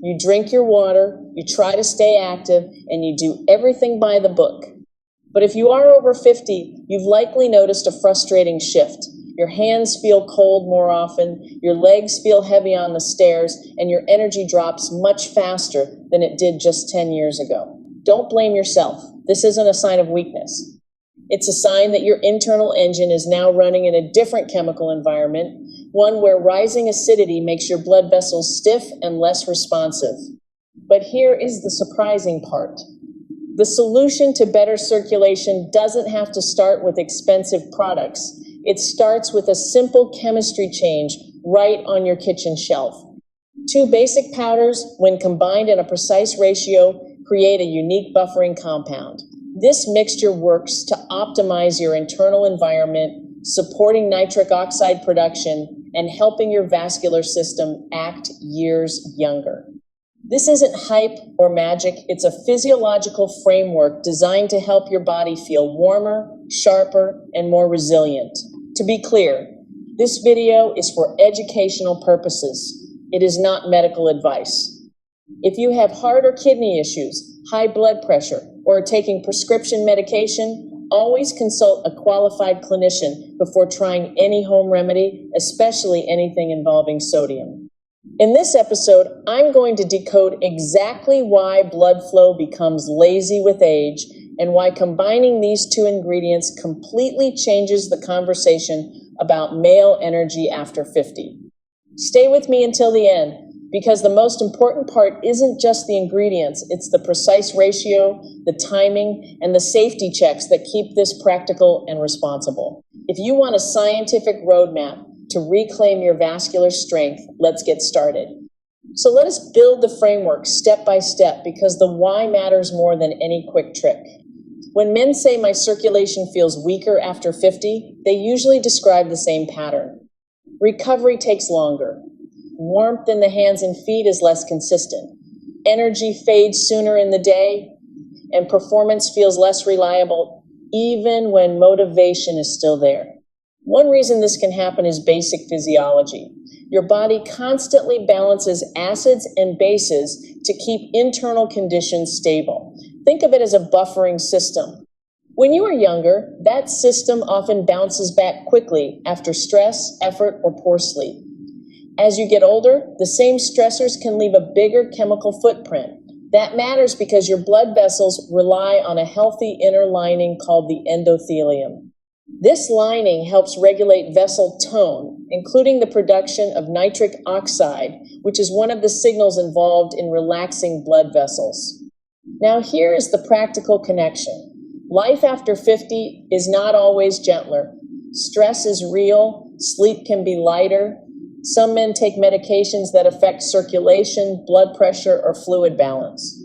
You drink your water, you try to stay active, and you do everything by the book. But if you are over 50, you've likely noticed a frustrating shift. Your hands feel cold more often, your legs feel heavy on the stairs, and your energy drops much faster than it did just 10 years ago. Don't blame yourself. This isn't a sign of weakness. It's a sign that your internal engine is now running in a different chemical environment, one where rising acidity makes your blood vessels stiff and less responsive. But here is the surprising part. The solution to better circulation doesn't have to start with expensive products. It starts with a simple chemistry change right on your kitchen shelf. 2 basic powders, when combined in a precise ratio, create a unique buffering compound. This mixture works to optimize your internal environment, supporting nitric oxide production and helping your vascular system act years younger. This isn't hype or magic, it's a physiological framework designed to help your body feel warmer, sharper, and more resilient. To be clear, this video is for educational purposes. It is not medical advice. If you have heart or kidney issues, high blood pressure, or are taking prescription medication, always consult a qualified clinician before trying any home remedy, especially anything involving sodium. In this episode, I'm going to decode exactly why blood flow becomes lazy with age and why combining these 2 ingredients completely changes the conversation about male energy after 50. Stay with me until the end, because the most important part isn't just the ingredients, it's the precise ratio, the timing, and the safety checks that keep this practical and responsible. If you want a scientific roadmap to reclaim your vascular strength, let's get started. So let us build the framework step by step, because the why matters more than any quick trick. When men say my circulation feels weaker after 50, they usually describe the same pattern. Recovery takes longer. Warmth in the hands and feet is less consistent. Energy fades sooner in the day, and performance feels less reliable, even when motivation is still there. One reason this can happen is basic physiology. Your body constantly balances acids and bases to keep internal conditions stable. Think of it as a buffering system. When you are younger, that system often bounces back quickly after stress, effort, or poor sleep. As you get older, the same stressors can leave a bigger chemical footprint. That matters because your blood vessels rely on a healthy inner lining called the endothelium. This lining helps regulate vessel tone, including the production of nitric oxide, which is one of the signals involved in relaxing blood vessels. Now here is the practical connection. Life after 50 is not always gentler. Stress is real, sleep can be lighter. Some men take medications that affect circulation, blood pressure, or fluid balance.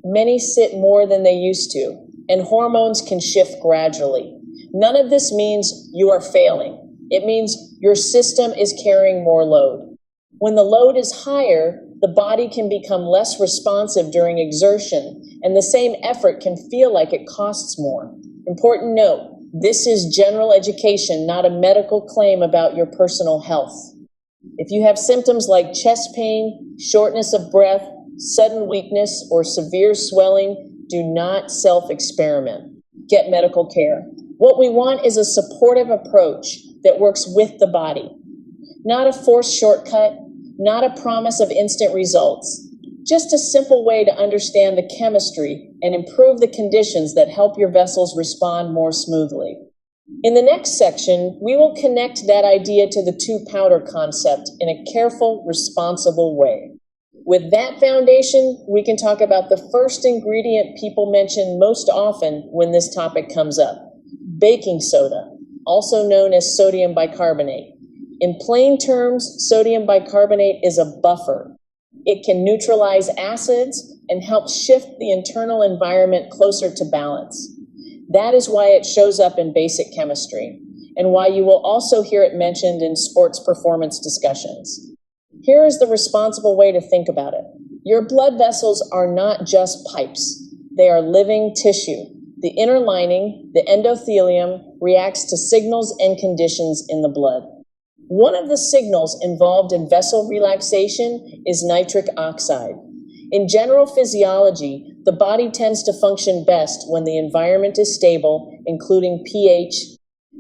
Many sit more than they used to, and hormones can shift gradually. None of this means you are failing. It means your system is carrying more load. When the load is higher, the body can become less responsive during exertion, and the same effort can feel like it costs more. Important note, this is general education, not a medical claim about your personal health. If you have symptoms like chest pain, shortness of breath, sudden weakness, or severe swelling, do not self-experiment. Get medical care. What we want is a supportive approach that works with the body. Not a forced shortcut, not a promise of instant results. Just a simple way to understand the chemistry and improve the conditions that help your vessels respond more smoothly. In the next section, we will connect that idea to the 2-powder concept in a careful, responsible way. With that foundation, we can talk about the first ingredient people mention most often when this topic comes up: baking soda, also known as sodium bicarbonate. In plain terms, sodium bicarbonate is a buffer. It can neutralize acids and help shift the internal environment closer to balance. That is why it shows up in basic chemistry, and why you will also hear it mentioned in sports performance discussions. Here is the responsible way to think about it. Your blood vessels are not just pipes. They are living tissue. The inner lining, the endothelium, reacts to signals and conditions in the blood. One of the signals involved in vessel relaxation is nitric oxide. In general physiology, the body tends to function best when the environment is stable, including pH.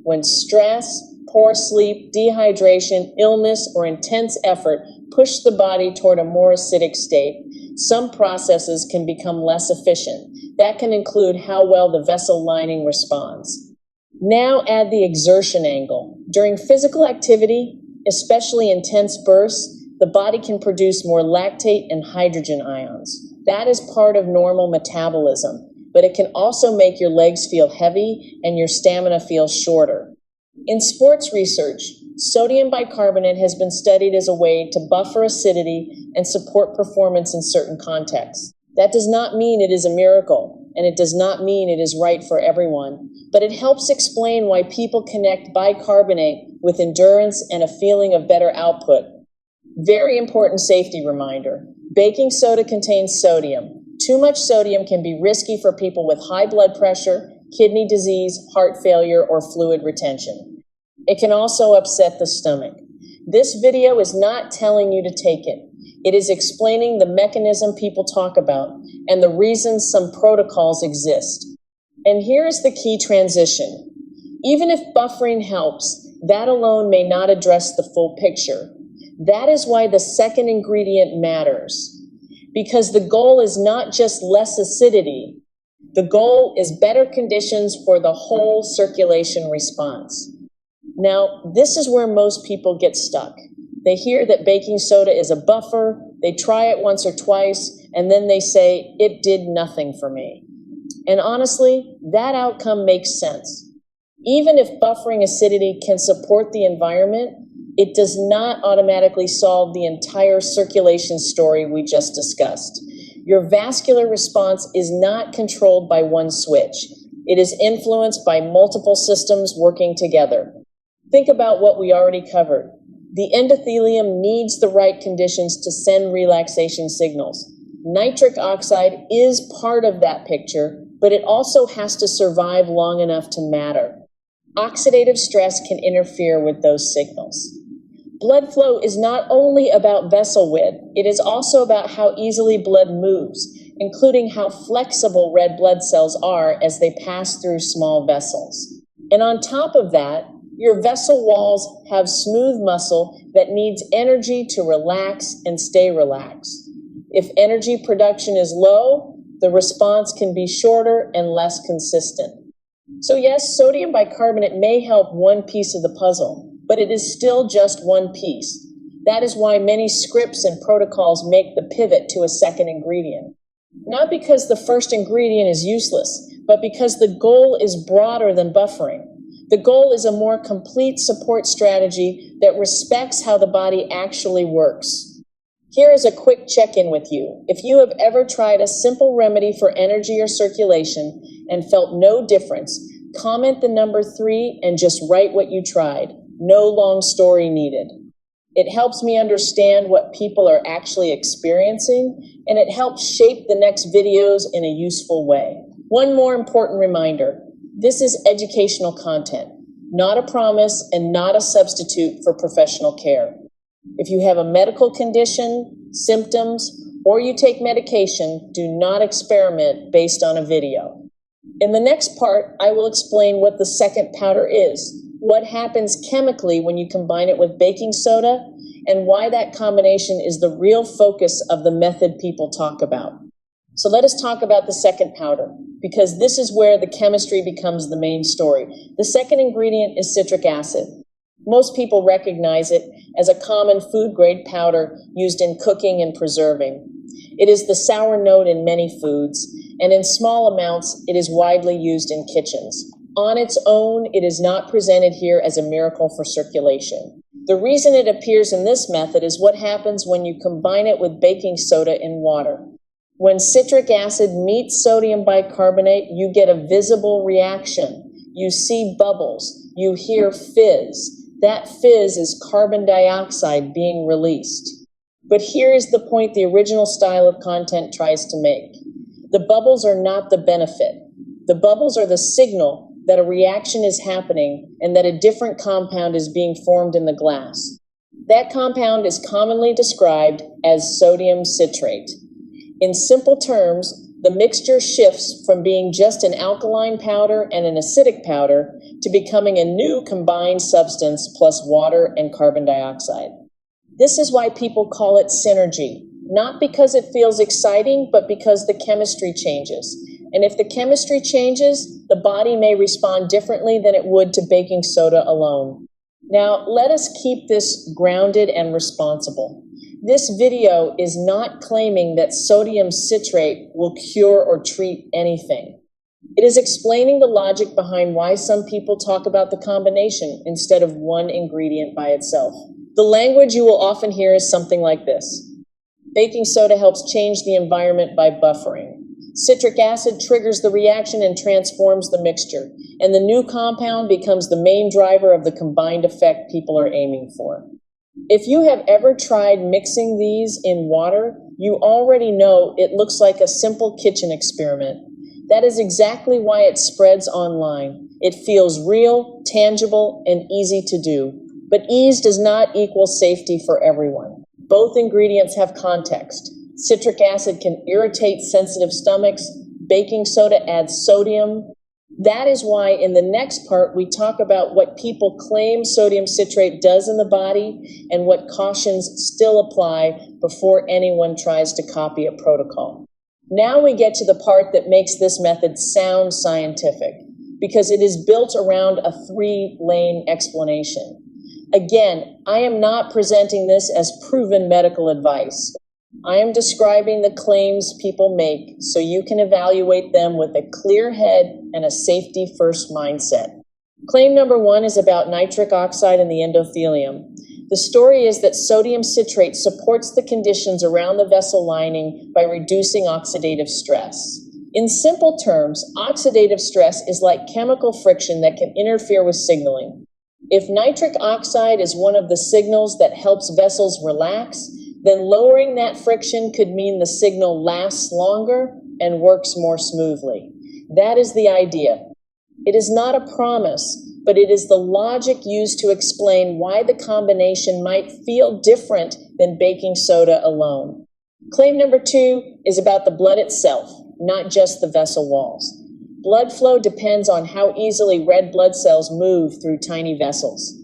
When stress, poor sleep, dehydration, illness, or intense effort push the body toward a more acidic state, some processes can become less efficient. That can include how well the vessel lining responds. Now add the exertion angle. During physical activity, especially intense bursts, the body can produce more lactate and hydrogen ions. That is part of normal metabolism, but it can also make your legs feel heavy and your stamina feel shorter. In sports research, sodium bicarbonate has been studied as a way to buffer acidity and support performance in certain contexts. That does not mean it is a miracle, and it does not mean it is right for everyone, but it helps explain why people connect bicarbonate with endurance and a feeling of better output. Very important safety reminder. Baking soda contains sodium. Too much sodium can be risky for people with high blood pressure, kidney disease, heart failure, or fluid retention. It can also upset the stomach. This video is not telling you to take it. It is explaining the mechanism people talk about and the reasons some protocols exist. And here is the key transition. Even if buffering helps, that alone may not address the full picture. That is why the second ingredient matters. Because the goal is not just less acidity. The goal is better conditions for the whole circulation response. Now, this is where most people get stuck. They hear that baking soda is a buffer, they try it once or twice, and then they say, it did nothing for me. And honestly, that outcome makes sense. Even if buffering acidity can support the environment, it does not automatically solve the entire circulation story we just discussed. Your vascular response is not controlled by one switch. It is influenced by multiple systems working together. Think about what we already covered. The endothelium needs the right conditions to send relaxation signals. Nitric oxide is part of that picture, but it also has to survive long enough to matter. Oxidative stress can interfere with those signals. Blood flow is not only about vessel width, it is also about how easily blood moves, including how flexible red blood cells are as they pass through small vessels. And on top of that, your vessel walls have smooth muscle that needs energy to relax and stay relaxed. If energy production is low, the response can be shorter and less consistent. So yes, sodium bicarbonate may help one piece of the puzzle, but it is still just one piece. That is why many scripts and protocols make the pivot to a second ingredient. Not because the first ingredient is useless, but because the goal is broader than buffering. The goal is a more complete support strategy that respects how the body actually works. Here is a quick check-in with you. If you have ever tried a simple remedy for energy or circulation and felt no difference, comment the number 3 and just write what you tried. No long story needed. It helps me understand what people are actually experiencing, and it helps shape the next videos in a useful way. One more important reminder. This is educational content, not a promise and not a substitute for professional care. If you have a medical condition, symptoms, or you take medication, do not experiment based on a video. In the next part, I will explain what the second powder is, what happens chemically when you combine it with baking soda, and why that combination is the real focus of the method people talk about. So let us talk about the second powder, because this is where the chemistry becomes the main story. The second ingredient is citric acid. Most people recognize it as a common food-grade powder used in cooking and preserving. It is the sour note in many foods, and in small amounts, it is widely used in kitchens. On its own, it is not presented here as a miracle for circulation. The reason it appears in this method is what happens when you combine it with baking soda in water. When citric acid meets sodium bicarbonate, you get a visible reaction. You see bubbles. You hear fizz. That fizz is carbon dioxide being released. But here is the point the original style of content tries to make. The bubbles are not the benefit. The bubbles are the signal that a reaction is happening and that a different compound is being formed in the glass. That compound is commonly described as sodium citrate. In simple terms, the mixture shifts from being just an alkaline powder and an acidic powder to becoming a new combined substance plus water and carbon dioxide. This is why people call it synergy, not because it feels exciting, but because the chemistry changes. And if the chemistry changes, the body may respond differently than it would to baking soda alone. Now, let us keep this grounded and responsible. This video is not claiming that sodium citrate will cure or treat anything. It is explaining the logic behind why some people talk about the combination instead of one ingredient by itself. The language you will often hear is something like this. Baking soda helps change the environment by buffering. Citric acid triggers the reaction and transforms the mixture, and the new compound becomes the main driver of the combined effect people are aiming for. If you have ever tried mixing these in water, you already know it looks like a simple kitchen experiment. That is exactly why it spreads online. It feels real, tangible, and easy to do. But ease does not equal safety for everyone. Both ingredients have context. Citric acid can irritate sensitive stomachs. Baking soda adds sodium. That is why in the next part we talk about what people claim sodium citrate does in the body and what cautions still apply before anyone tries to copy a protocol. Now we get to the part that makes this method sound scientific, because it is built around a 3-lane explanation. Again, I am not presenting this as proven medical advice. I am describing the claims people make so you can evaluate them with a clear head and a safety-first mindset. Claim number 1 is about nitric oxide in the endothelium. The story is that sodium citrate supports the conditions around the vessel lining by reducing oxidative stress. In simple terms, oxidative stress is like chemical friction that can interfere with signaling. If nitric oxide is one of the signals that helps vessels relax, then lowering that friction could mean the signal lasts longer and works more smoothly. That is the idea. It is not a promise, but it is the logic used to explain why the combination might feel different than baking soda alone. Claim number 2 is about the blood itself, not just the vessel walls. Blood flow depends on how easily red blood cells move through tiny vessels.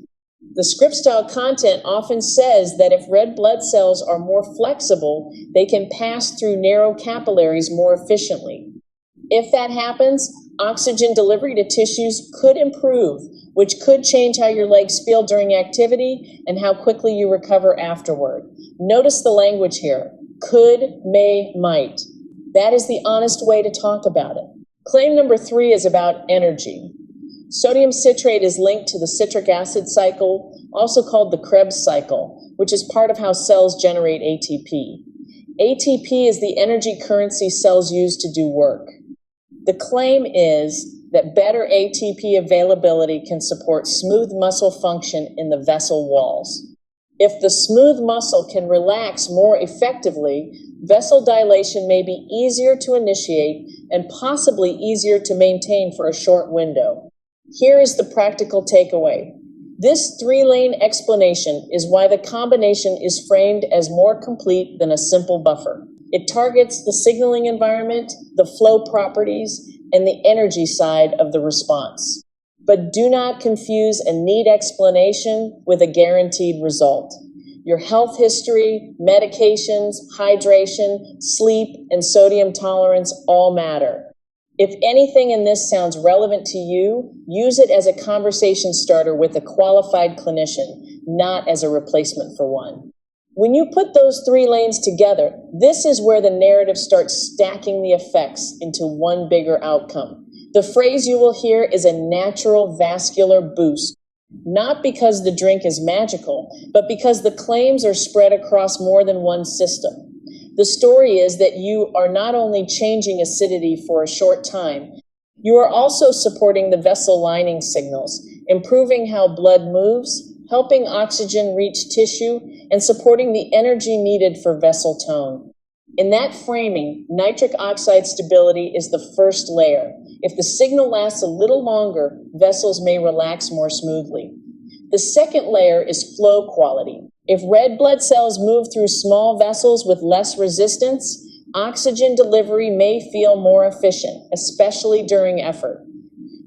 The script style content often says that if red blood cells are more flexible, they can pass through narrow capillaries more efficiently. If that happens, oxygen delivery to tissues could improve, which could change how your legs feel during activity and how quickly you recover afterward. Notice the language here. Could, may, might. That is the honest way to talk about it. Claim number 3 is about energy. Sodium citrate is linked to the citric acid cycle, also called the Krebs cycle, which is part of how cells generate ATP. ATP is the energy currency cells use to do work. The claim is that better ATP availability can support smooth muscle function in the vessel walls. If the smooth muscle can relax more effectively, vessel dilation may be easier to initiate and possibly easier to maintain for a short window. Here is the practical takeaway. This 3-lane explanation is why the combination is framed as more complete than a simple buffer. It targets the signaling environment, the flow properties, and the energy side of the response. But do not confuse a neat explanation with a guaranteed result. Your health history, medications, hydration, sleep, and sodium tolerance all matter. If anything in this sounds relevant to you, use it as a conversation starter with a qualified clinician, not as a replacement for one. When you put those 3 lanes together, this is where the narrative starts stacking the effects into one bigger outcome. The phrase you will hear is a natural vascular boost, not because the drink is magical, but because the claims are spread across more than one system. The story is that you are not only changing acidity for a short time, you are also supporting the vessel lining signals, improving how blood moves, helping oxygen reach tissue, and supporting the energy needed for vessel tone. In that framing, nitric oxide stability is the first layer. If the signal lasts a little longer, vessels may relax more smoothly. The second layer is flow quality. If red blood cells move through small vessels with less resistance, Oxygen delivery may feel more efficient, especially during effort.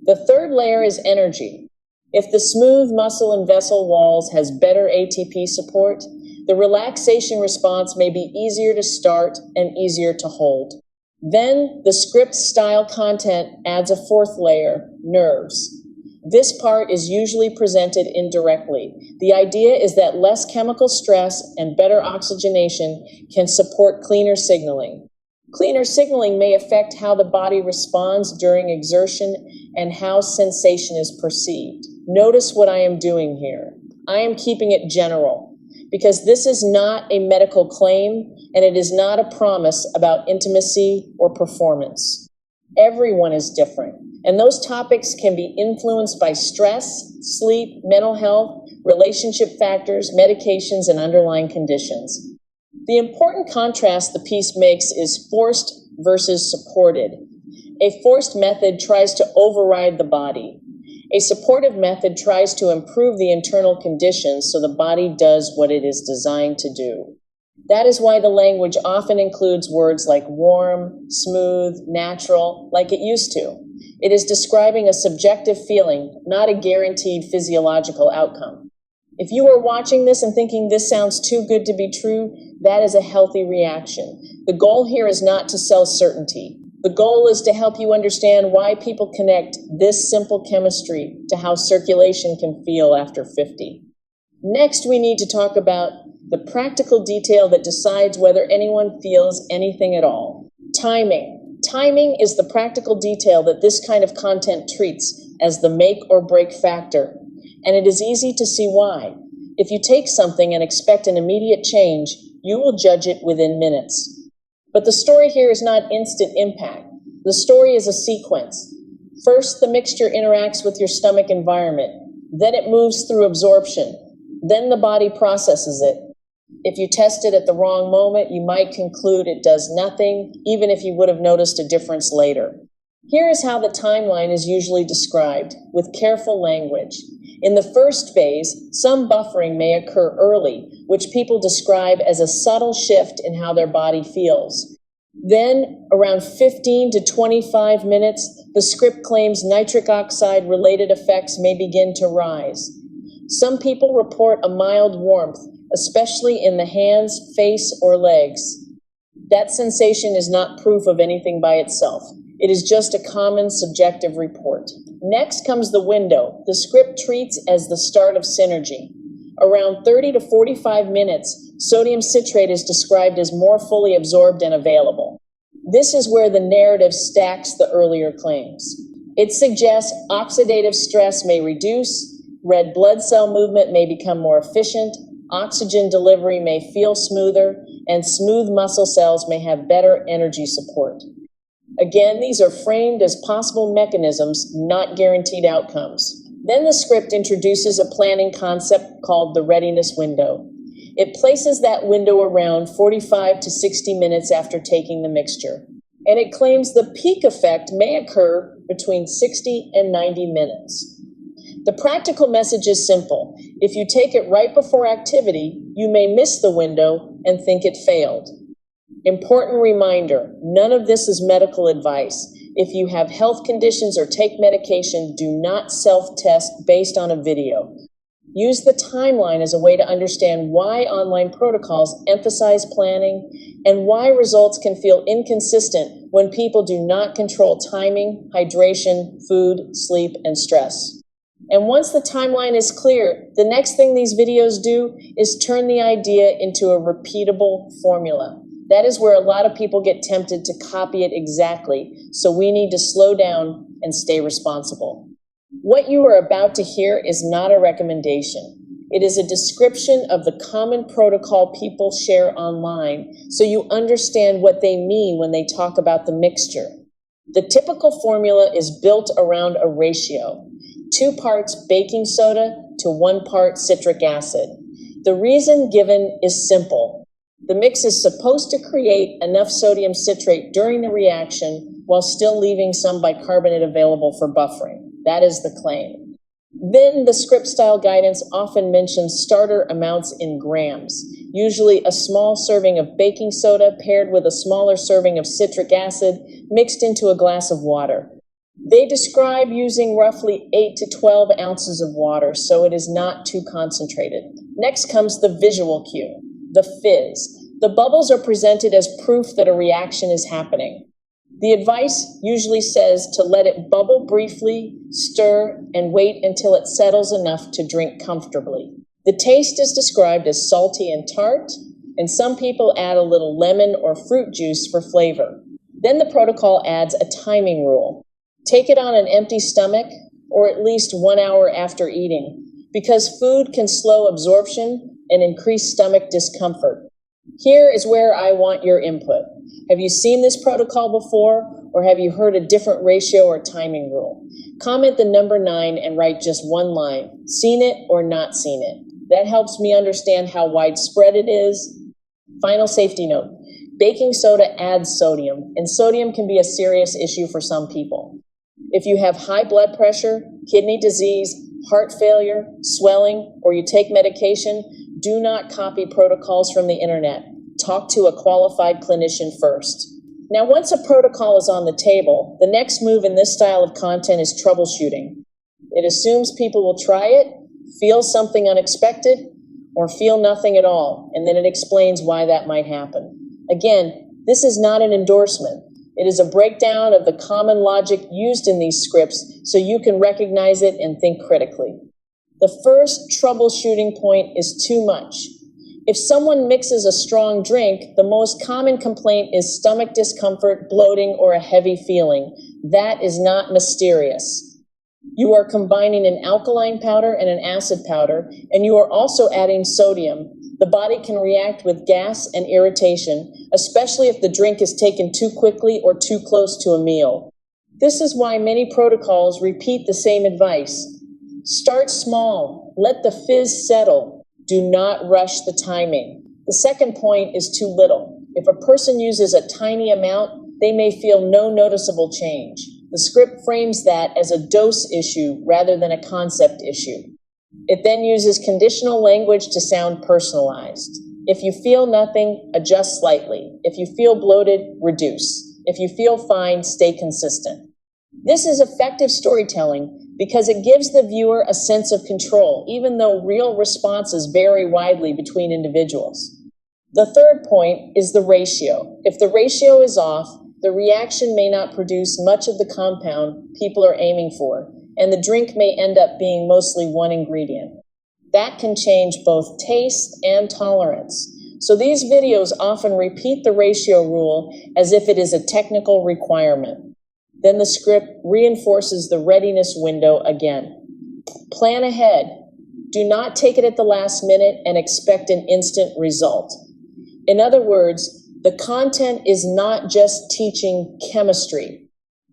The third layer is energy. If the smooth muscle and vessel walls has better ATP support, the relaxation response may be easier to start and easier to hold. Then the script style content adds a fourth layer, nerves. This part is usually presented indirectly. The idea is that less chemical stress and better oxygenation can support cleaner signaling. Cleaner signaling may affect how the body responds during exertion and how sensation is perceived. Notice what I am doing here. I am keeping it general because this is not a medical claim and it is not a promise about intimacy or performance. Everyone is different, and those topics can be influenced by stress, sleep, mental health, relationship factors, medications, and underlying conditions. The important contrast the piece makes is forced versus supported. A forced method tries to override the body. A supportive method tries to improve the internal conditions so the body does what it is designed to do. That is why the language often includes words like warm, smooth, natural, like it used to. It is describing a subjective feeling, not a guaranteed physiological outcome. If you are watching this and thinking this sounds too good to be true, that is a healthy reaction. The goal here is not to sell certainty. The goal is to help you understand why people connect this simple chemistry to how circulation can feel after 50. Next, we need to talk about the practical detail that decides whether anyone feels anything at all. Timing. Timing is the practical detail that this kind of content treats as the make or break factor, and it is easy to see why. If you take something and expect an immediate change, you will judge it within minutes. But the story here is not instant impact. The story is a sequence. First, the mixture interacts with your stomach environment. Then it moves through absorption. Then the body processes it. If you test it at the wrong moment, you might conclude it does nothing, even if you would have noticed a difference later. Here is how the timeline is usually described, with careful language. In the first phase, some buffering may occur early, which people describe as a subtle shift in how their body feels. Then, around 15 to 25 minutes, the script claims nitric oxide-related effects may begin to rise. Some people report a mild warmth, especially in the hands, face, or legs. That sensation is not proof of anything by itself. It is just a common subjective report. Next comes the window. The script treats as the start of synergy. Around 30 to 45 minutes, sodium citrate is described as more fully absorbed and available. This is where the narrative stacks the earlier claims. It suggests oxidative stress may reduce, red blood cell movement may become more efficient, oxygen delivery may feel smoother, and smooth muscle cells may have better energy support. Again, these are framed as possible mechanisms, not guaranteed outcomes. Then the script introduces a planning concept called the readiness window. It places that window around 45 to 60 minutes after taking the mixture, and it claims the peak effect may occur between 60 and 90 minutes. The practical message is simple. If you take it right before activity, you may miss the window and think it failed. Important reminder, none of this is medical advice. If you have health conditions or take medication, do not self-test based on a video. Use the timeline as a way to understand why online protocols emphasize planning and why results can feel inconsistent when people do not control timing, hydration, food, sleep, and stress. And once the timeline is clear, the next thing these videos do is turn the idea into a repeatable formula. That is where a lot of people get tempted to copy it exactly, so we need to slow down and stay responsible. What you are about to hear is not a recommendation. It is a description of the common protocol people share online, so you understand what they mean when they talk about the mixture. The typical formula is built around a ratio, 2 parts baking soda to 1 part citric acid. The reason given is simple. The mix is supposed to create enough sodium citrate during the reaction while still leaving some bicarbonate available for buffering. That is the claim. Then the script style guidance often mentions starter amounts in grams. usually a small serving of baking soda paired with a smaller serving of citric acid mixed into a glass of water. They describe using roughly 8 to 12 ounces of water, so it is not too concentrated. Next comes the visual cue, the fizz. The bubbles are presented as proof that a reaction is happening. The advice usually says to let it bubble briefly, stir, and wait until it settles enough to drink comfortably. The taste is described as salty and tart, and some people add a little lemon or fruit juice for flavor. Then the protocol adds a timing rule. Take it on an empty stomach, or at least 1 hour after eating, because food can slow absorption and increase stomach discomfort. Here is where I want your input. Have you seen this protocol before, or have you heard a different ratio or timing rule? Comment the number 9 and write just one line, seen it or not seen it. That helps me understand how widespread it is. Final safety note, baking soda adds sodium, and sodium can be a serious issue for some people. If you have high blood pressure, kidney disease, heart failure, swelling, or you take medication, do not copy protocols from the internet. Talk to a qualified clinician first. Now, once a protocol is on the table, the next move in this style of content is troubleshooting. It assumes people will try it, feel something unexpected, or feel nothing at all, and then it explains why that might happen. Again, this is not an endorsement. It is a breakdown of the common logic used in these scripts so you can recognize it and think critically. The first troubleshooting point is too much. If someone mixes a strong drink, the most common complaint is stomach discomfort, bloating, or a heavy feeling. That is not mysterious. You are combining an alkaline powder and an acid powder, and you are also adding sodium. The body can react with gas and irritation, especially if the drink is taken too quickly or too close to a meal. This is why many protocols repeat the same advice. Start small. Let the fizz settle. Do not rush the timing. The second point is too little. If a person uses a tiny amount, they may feel no noticeable change. The script frames that as a dose issue rather than a concept issue. It then uses conditional language to sound personalized. If you feel nothing, adjust slightly. If you feel bloated, reduce. If you feel fine, stay consistent. This is effective storytelling because it gives the viewer a sense of control, even though real responses vary widely between individuals. The third point is the ratio. If the ratio is off, the reaction may not produce much of the compound people are aiming for, and the drink may end up being mostly one ingredient. That can change both taste and tolerance. So these videos often repeat the ratio rule as if it is a technical requirement. Then the script reinforces the readiness window again. Plan ahead. Do not take it at the last minute and expect an instant result. In other words, the content is not just teaching chemistry.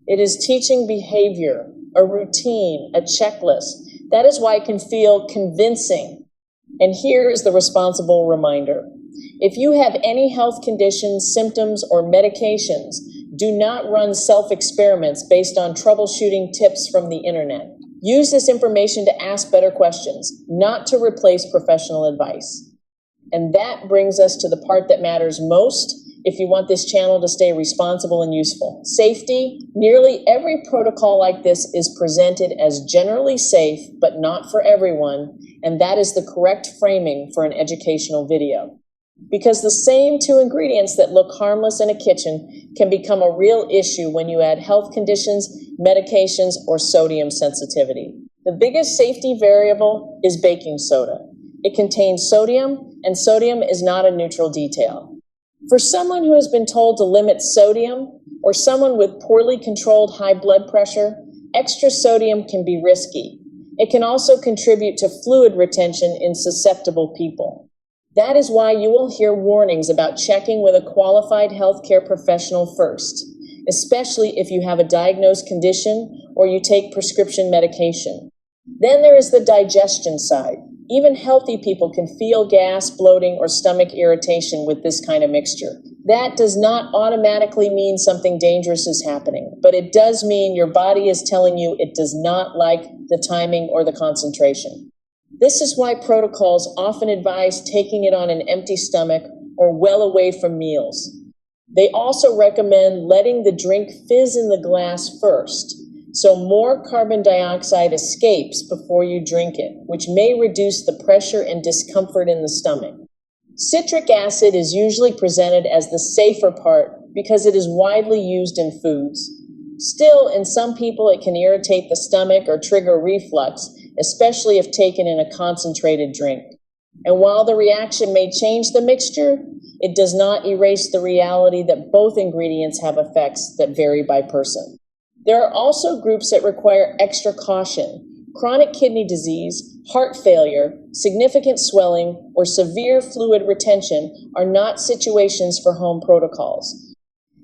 It is teaching behavior, a routine, a checklist. That is why it can feel convincing. And here is the responsible reminder. If you have any health conditions, symptoms, or medications, do not run self-experiments based on troubleshooting tips from the internet. Use this information to ask better questions, not to replace professional advice. And that brings us to the part that matters most if you want this channel to stay responsible and useful. Safety. Nearly every protocol like this is presented as generally safe, but not for everyone, and that is the correct framing for an educational video. Because the same two ingredients that look harmless in a kitchen can become a real issue when you add health conditions, medications, or sodium sensitivity. The biggest safety variable is baking soda. It contains sodium, and sodium is not a neutral detail. For someone who has been told to limit sodium, or someone with poorly controlled high blood pressure, extra sodium can be risky. It can also contribute to fluid retention in susceptible people. That is why you will hear warnings about checking with a qualified healthcare professional first, especially if you have a diagnosed condition or you take prescription medication. Then there is the digestion side. Even healthy people can feel gas, bloating, or stomach irritation with this kind of mixture. That does not automatically mean something dangerous is happening, but it does mean your body is telling you it does not like the timing or the concentration. This is why protocols often advise taking it on an empty stomach or well away from meals. They also recommend letting the drink fizz in the glass first, so more carbon dioxide escapes before you drink it, which may reduce the pressure and discomfort in the stomach. Citric acid is usually presented as the safer part because it is widely used in foods. Still, in some people, it can irritate the stomach or trigger reflux, especially if taken in a concentrated drink. And while the reaction may change the mixture, it does not erase the reality that both ingredients have effects that vary by person. There are also groups that require extra caution. Chronic kidney disease, heart failure, significant swelling, or severe fluid retention are not situations for home protocols.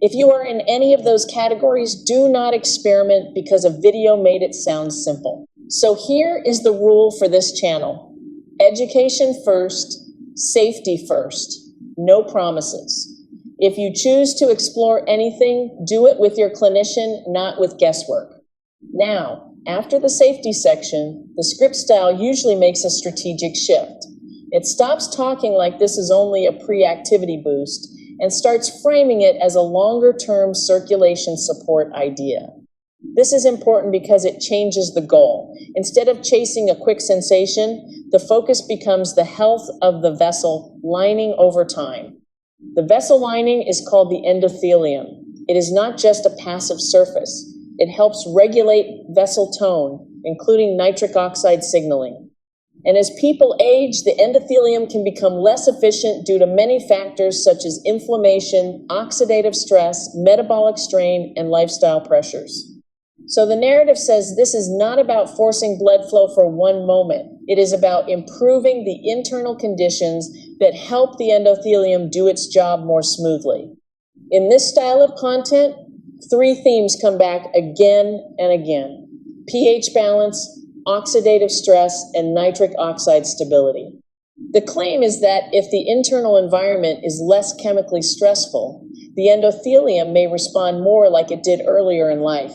If you are in any of those categories, do not experiment because a video made it sound simple. So here is the rule for this channel. Education first, safety first. No promises. If you choose to explore anything, do it with your clinician, not with guesswork. Now, after the safety section, the script style usually makes a strategic shift. It stops talking like this is only a pre-activity boost and starts framing it as a longer-term circulation support idea. This is important because it changes the goal. Instead of chasing a quick sensation, the focus becomes the health of the vessel lining over time. The vessel lining is called the endothelium. It is not just a passive surface. It helps regulate vessel tone, including nitric oxide signaling. And as people age, the endothelium can become less efficient due to many factors such as inflammation, oxidative stress, metabolic strain, and lifestyle pressures. So the narrative says this is not about forcing blood flow for one moment. It is about improving the internal conditions that help the endothelium do its job more smoothly. In this style of content, 3 themes come back again and again: pH balance, oxidative stress, and nitric oxide stability. The claim is that if the internal environment is less chemically stressful, the endothelium may respond more like it did earlier in life.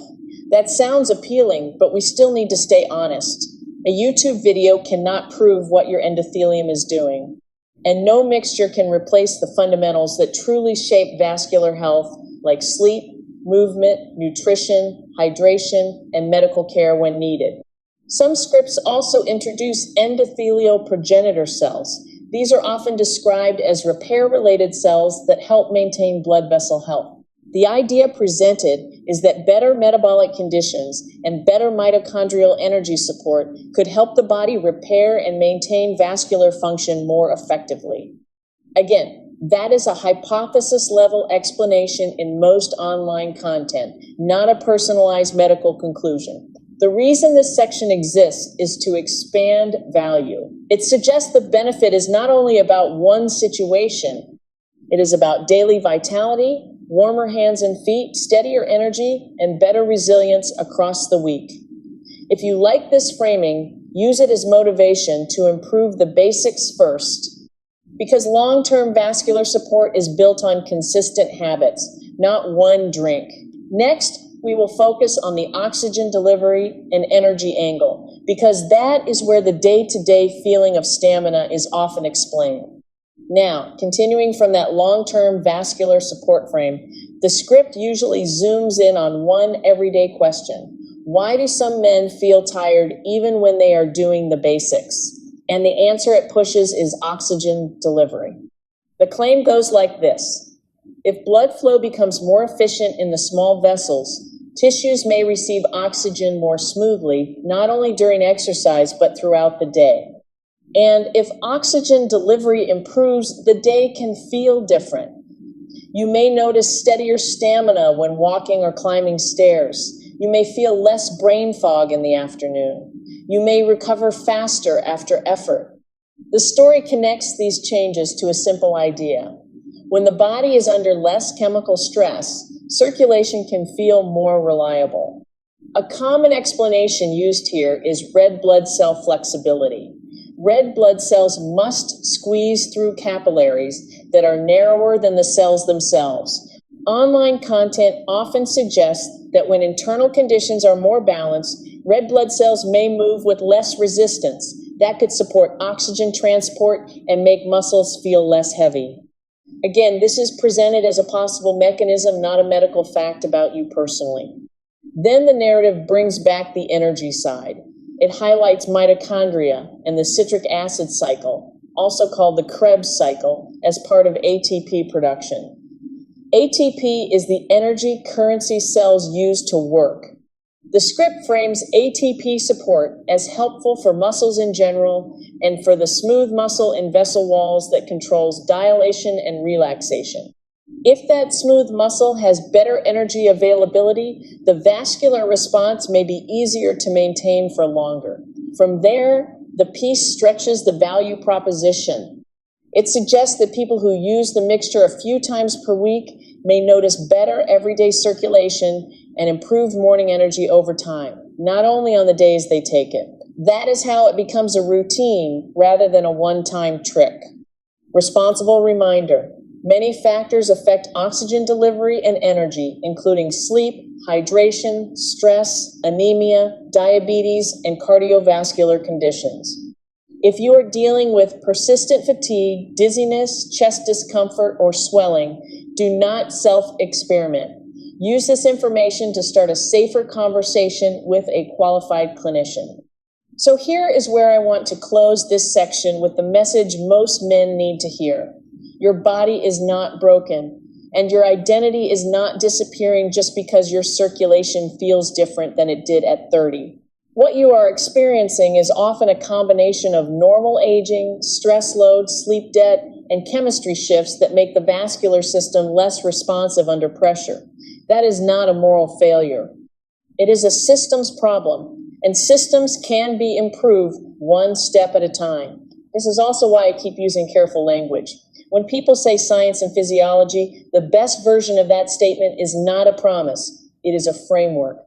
That sounds appealing, but we still need to stay honest. A YouTube video cannot prove what your endothelium is doing, and no mixture can replace the fundamentals that truly shape vascular health, like sleep, movement, nutrition, hydration, and medical care when needed. Some scripts also introduce endothelial progenitor cells. These are often described as repair-related cells that help maintain blood vessel health. The idea presented is that better metabolic conditions and better mitochondrial energy support could help the body repair and maintain vascular function more effectively. Again, that is a hypothesis-level explanation in most online content, not a personalized medical conclusion. The reason this section exists is to expand value. It suggests the benefit is not only about one situation, it is about daily vitality, warmer hands and feet, steadier energy, and better resilience across the week. If you like this framing, use it as motivation to improve the basics first, because long-term vascular support is built on consistent habits, not one drink. Next, we will focus on the oxygen delivery and energy angle, because that is where the day-to-day feeling of stamina is often explained. Now, continuing from that long-term vascular support frame, the script usually zooms in on one everyday question. Why do some men feel tired even when they are doing the basics? And the answer it pushes is oxygen delivery. The claim goes like this: if blood flow becomes more efficient in the small vessels, tissues may receive oxygen more smoothly, not only during exercise, but throughout the day. And if oxygen delivery improves, the day can feel different. You may notice steadier stamina when walking or climbing stairs. You may feel less brain fog in the afternoon. You may recover faster after effort. The story connects these changes to a simple idea. When the body is under less chemical stress, circulation can feel more reliable. A common explanation used here is red blood cell flexibility. Red blood cells must squeeze through capillaries that are narrower than the cells themselves. Online content often suggests that when internal conditions are more balanced, red blood cells may move with less resistance, That could support oxygen transport and make muscles feel less heavy. Again, this is presented as a possible mechanism, not a medical fact about you personally. Then the narrative brings back the energy side. It highlights mitochondria and the citric acid cycle, also called the Krebs cycle, as part of ATP production. ATP is the energy currency cells use to work. The script frames ATP support as helpful for muscles in general and for the smooth muscle in vessel walls that controls dilation and relaxation. If that smooth muscle has better energy availability, the vascular response may be easier to maintain for longer. From there, the piece stretches the value proposition. It suggests that people who use the mixture a few times per week may notice better everyday circulation and improved morning energy over time, not only on the days they take it. That is how it becomes a routine rather than a one-time trick. Responsible reminder. Many factors affect oxygen delivery and energy, including sleep, hydration, stress, anemia, diabetes, and cardiovascular conditions. If you are dealing with persistent fatigue, dizziness, chest discomfort, or swelling, do not self-experiment. Use this information to start a safer conversation with a qualified clinician. So here is where I want to close this section with the message most men need to hear. Your body is not broken, and your identity is not disappearing just because your circulation feels different than it did at 30. What you are experiencing is often a combination of normal aging, stress load, sleep debt, and chemistry shifts that make the vascular system less responsive under pressure. That is not a moral failure. It is a systems problem, and systems can be improved one step at a time. This is also why I keep using careful language. When people say science and physiology, the best version of that statement is not a promise. It is a framework.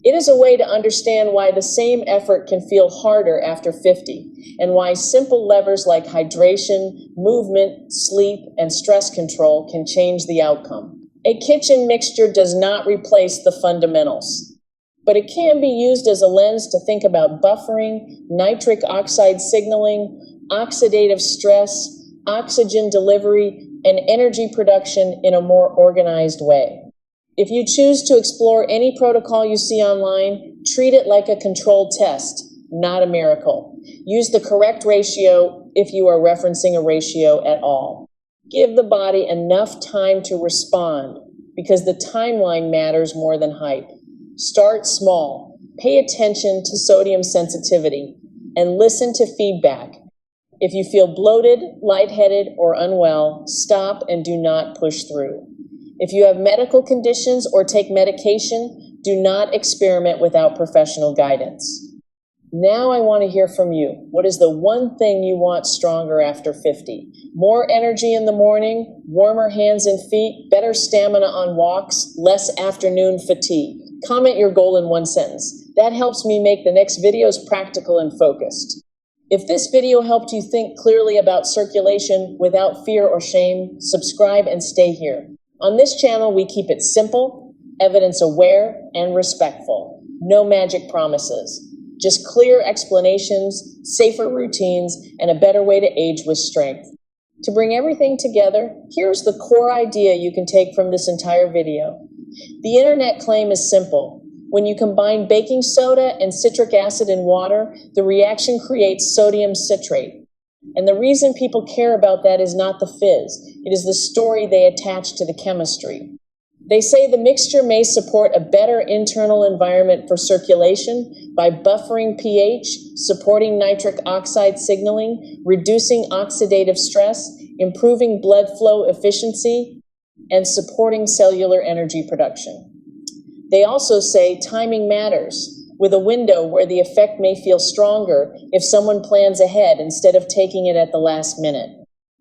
It is a way to understand why the same effort can feel harder after 50, and why simple levers like hydration, movement, sleep, and stress control can change the outcome. A kitchen mixture does not replace the fundamentals, but it can be used as a lens to think about buffering, nitric oxide signaling, oxidative stress, oxygen delivery, and energy production in a more organized way. If you choose to explore any protocol you see online, treat it like a controlled test, not a miracle. Use the correct ratio if you are referencing a ratio at all. Give the body enough time to respond, because the timeline matters more than hype. Start small, pay attention to sodium sensitivity, and listen to feedback. If you feel bloated, lightheaded, or unwell, stop and do not push through. If you have medical conditions or take medication, do not experiment without professional guidance. Now I want to hear from you. What is the one thing you want stronger after 50? More energy in the morning, warmer hands and feet, better stamina on walks, less afternoon fatigue. Comment your goal in one sentence. That helps me make the next videos practical and focused. If this video helped you think clearly about circulation without fear or shame, subscribe and stay here. On this channel, we keep it simple, evidence-aware, and respectful. No magic promises. Just clear explanations, safer routines, and a better way to age with strength. To bring everything together, here's the core idea you can take from this entire video. The internet claim is simple. When you combine baking soda and citric acid in water, the reaction creates sodium citrate. And the reason people care about that is not the fizz. It is the story they attach to the chemistry. They say the mixture may support a better internal environment for circulation by buffering pH, supporting nitric oxide signaling, reducing oxidative stress, improving blood flow efficiency, and supporting cellular energy production. They also say timing matters, with a window where the effect may feel stronger if someone plans ahead instead of taking it at the last minute.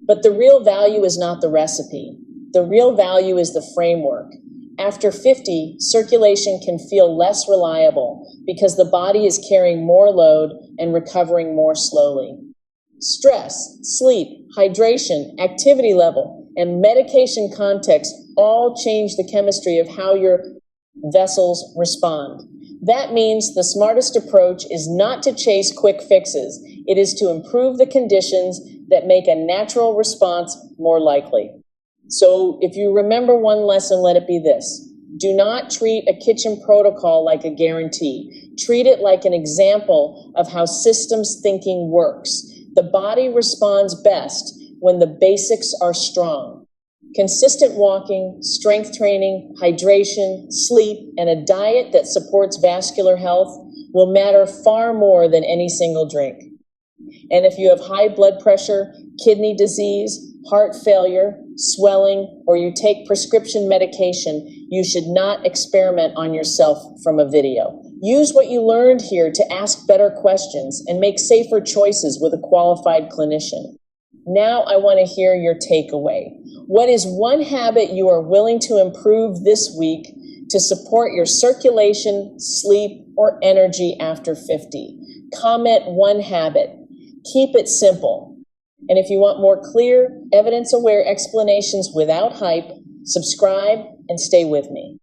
But the real value is not the recipe. The real value is the framework. After 50, circulation can feel less reliable because the body is carrying more load and recovering more slowly. Stress, sleep, hydration, activity level, and medication context all change the chemistry of how your vessels respond. That means the smartest approach is not to chase quick fixes. It is to improve the conditions that make a natural response more likely. So if you remember one lesson, let it be this. Do not treat a kitchen protocol like a guarantee. Treat it like an example of how systems thinking works. The body responds best when the basics are strong. Consistent walking, strength training, hydration, sleep, and a diet that supports vascular health will matter far more than any single drink. And if you have high blood pressure, kidney disease, heart failure, swelling, or you take prescription medication, you should not experiment on yourself from a video. Use what you learned here to ask better questions and make safer choices with a qualified clinician. Now I want to hear your takeaway. What is one habit you are willing to improve this week to support your circulation, sleep, or energy after 50? Comment one habit. Keep it simple. And if you want more clear, evidence-aware explanations without hype, subscribe and stay with me.